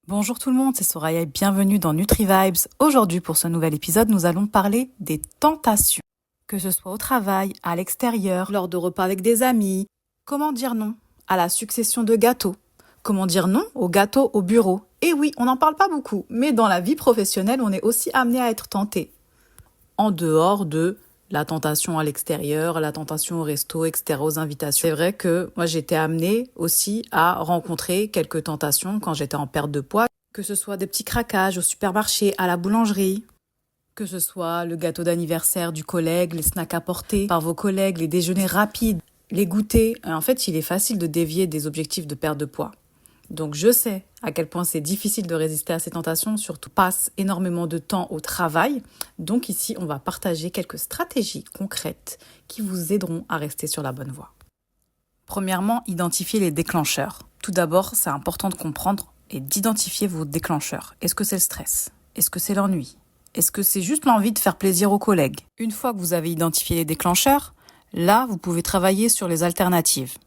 Bonjour tout le monde, c'est Soraya et bienvenue dans NutriVibes. Aujourd'hui, pour ce nouvel épisode, nous allons parler des tentations. Que ce soit au travail, à l'extérieur, lors de repas avec des amis. Comment dire non à la succession de gâteaux? Comment dire non aux gâteaux au bureau? Et oui, on n'en parle pas beaucoup, mais dans la vie professionnelle, on est aussi amené à être tenté. En dehors de la tentation à l'extérieur, la tentation au resto, etc., aux invitations. C'est vrai que moi, j'étais amenée aussi à rencontrer quelques tentations quand j'étais en perte de poids, que ce soit des petits craquages au supermarché, à la boulangerie, que ce soit le gâteau d'anniversaire du collègue, les snacks apportés par vos collègues, les déjeuners rapides, les goûters. En fait, il est facile de dévier des objectifs de perte de poids. Donc je sais à quel point c'est difficile de résister à ces tentations, surtout passe énormément de temps au travail. Donc ici, on va partager quelques stratégies concrètes qui vous aideront à rester sur la bonne voie. Premièrement, identifier les déclencheurs. Tout d'abord, c'est important de comprendre et d'identifier vos déclencheurs. Est-ce que c'est le stress? Est-ce que c'est l'ennui? Est-ce que c'est juste l'envie de faire plaisir aux collègues? Une fois que vous avez identifié les déclencheurs, là, vous pouvez travailler sur les alternatives.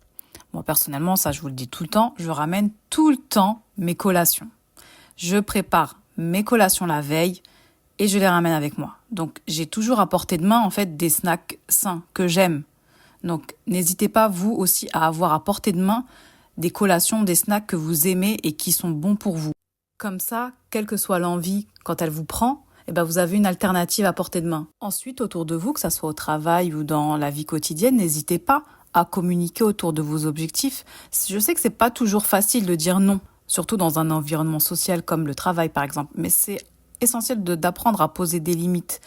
Moi, personnellement, ça, je vous le dis tout le temps, je ramène tout le temps mes collations. Je prépare mes collations la veille et je les ramène avec moi. Donc, j'ai toujours à portée de main, en fait, des snacks sains que j'aime. Donc, n'hésitez pas, vous aussi, à avoir à portée de main des collations, des snacks que vous aimez et qui sont bons pour vous. Comme ça, quelle que soit l'envie, quand elle vous prend, vous avez une alternative à portée de main. Ensuite, autour de vous, que ça soit au travail ou dans la vie quotidienne, n'hésitez pas à communiquer autour de vos objectifs. Je sais que c'est pas toujours facile de dire non, surtout dans un environnement social comme le travail par exemple, mais c'est essentiel d'apprendre à poser des limites.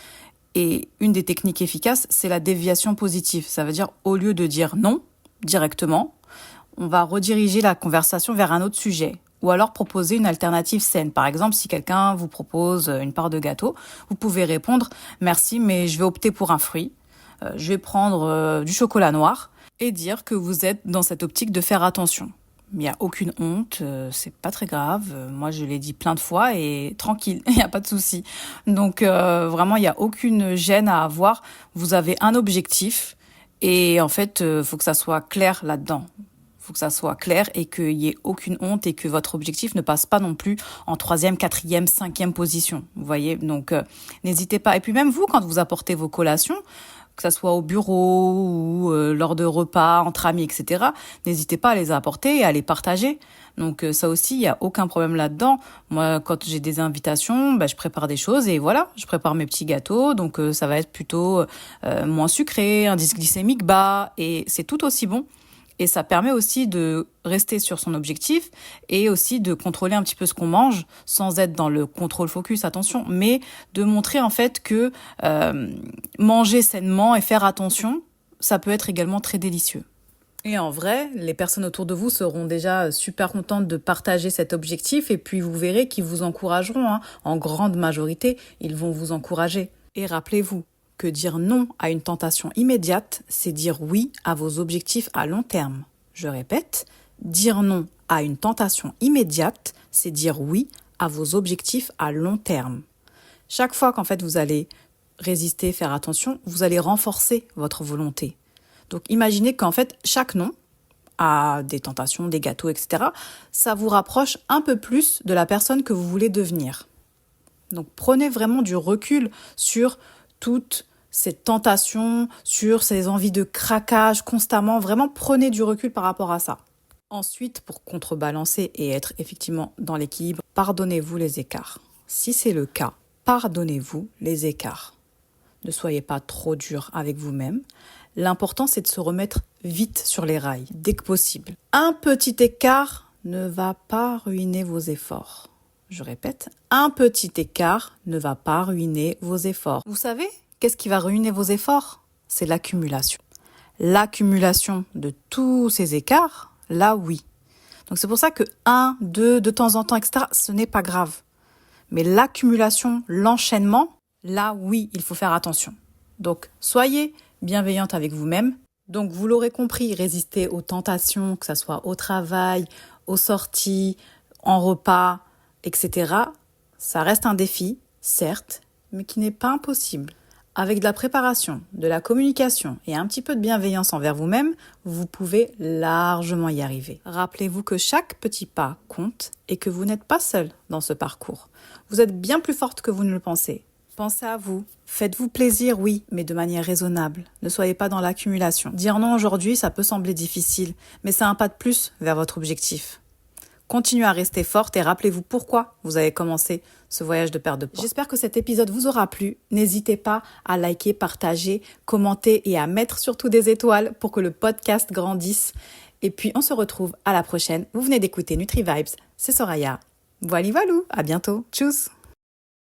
Et une des techniques efficaces, c'est la déviation positive. Ça veut dire, au lieu de dire non directement, on va rediriger la conversation vers un autre sujet. Ou alors proposer une alternative saine. Par exemple, si quelqu'un vous propose une part de gâteau, vous pouvez répondre « Merci, mais je vais opter pour un fruit. Je vais prendre du chocolat noir. » et dire que vous êtes dans cette optique de faire attention. Il n'y a aucune honte, c'est pas très grave. Moi, je l'ai dit plein de fois et tranquille, il n'y a pas de souci. Donc, vraiment, il n'y a aucune gêne à avoir. Vous avez un objectif et en fait, faut que ça soit clair là-dedans. Faut que ça soit clair et qu'il y ait aucune honte et que votre objectif ne passe pas non plus en 3e, 4e, 5e position. Vous voyez, donc n'hésitez pas. Et puis même vous, quand vous apportez vos collations, que ça soit au bureau ou lors de repas, entre amis, etc., n'hésitez pas à les apporter et à les partager. Donc ça aussi, il n'y a aucun problème là-dedans. Moi, quand j'ai des invitations, je prépare des choses et voilà, je prépare mes petits gâteaux. Donc ça va être plutôt moins sucré, indice glycémique bas et c'est tout aussi bon. Et ça permet aussi de rester sur son objectif et aussi de contrôler un petit peu ce qu'on mange sans être dans le contrôle focus, attention, mais de montrer en fait que manger sainement et faire attention, ça peut être également très délicieux. Et en vrai, les personnes autour de vous seront déjà super contentes de partager cet objectif et puis vous verrez qu'ils vous encourageront. En grande majorité, ils vont vous encourager. Et rappelez-vous, que dire non à une tentation immédiate, c'est dire oui à vos objectifs à long terme. Je répète, dire non à une tentation immédiate, c'est dire oui à vos objectifs à long terme. Chaque fois qu'en fait vous allez résister, faire attention, vous allez renforcer votre volonté. Donc imaginez qu'en fait chaque non à des tentations, des gâteaux, etc., ça vous rapproche un peu plus de la personne que vous voulez devenir. Donc prenez vraiment du recul sur toutes ces tentations, sur ces envies de craquage constamment. Vraiment, prenez du recul par rapport à ça. Ensuite, pour contrebalancer et être effectivement dans l'équilibre, pardonnez-vous les écarts. Si c'est le cas, pardonnez-vous les écarts. Ne soyez pas trop dur avec vous-même. L'important, c'est de se remettre vite sur les rails, dès que possible. Un petit écart ne va pas ruiner vos efforts. Je répète, un petit écart ne va pas ruiner vos efforts. Vous savez, qu'est-ce qui va ruiner vos efforts? C'est l'accumulation. L'accumulation de tous ces écarts, là oui. Donc c'est pour ça que 1, 2, de temps en temps, etc., ce n'est pas grave. Mais l'accumulation, l'enchaînement, là oui, il faut faire attention. Donc soyez bienveillante avec vous-même. Donc vous l'aurez compris, résistez aux tentations, que ce soit au travail, aux sorties, en repas, etc. Ça reste un défi, certes, mais qui n'est pas impossible. Avec de la préparation, de la communication et un petit peu de bienveillance envers vous-même, vous pouvez largement y arriver. Rappelez-vous que chaque petit pas compte et que vous n'êtes pas seul dans ce parcours. Vous êtes bien plus forte que vous ne le pensez. Pensez à vous. Faites-vous plaisir, oui, mais de manière raisonnable. Ne soyez pas dans l'accumulation. Dire non aujourd'hui, ça peut sembler difficile, mais c'est un pas de plus vers votre objectif. Continuez à rester forte et rappelez-vous pourquoi vous avez commencé ce voyage de perte de poids. J'espère que cet épisode vous aura plu. N'hésitez pas à liker, partager, commenter et à mettre surtout des étoiles pour que le podcast grandisse. Et puis on se retrouve à la prochaine. Vous venez d'écouter NutriVibes, c'est Soraya. Voilou, à bientôt. Tchuss!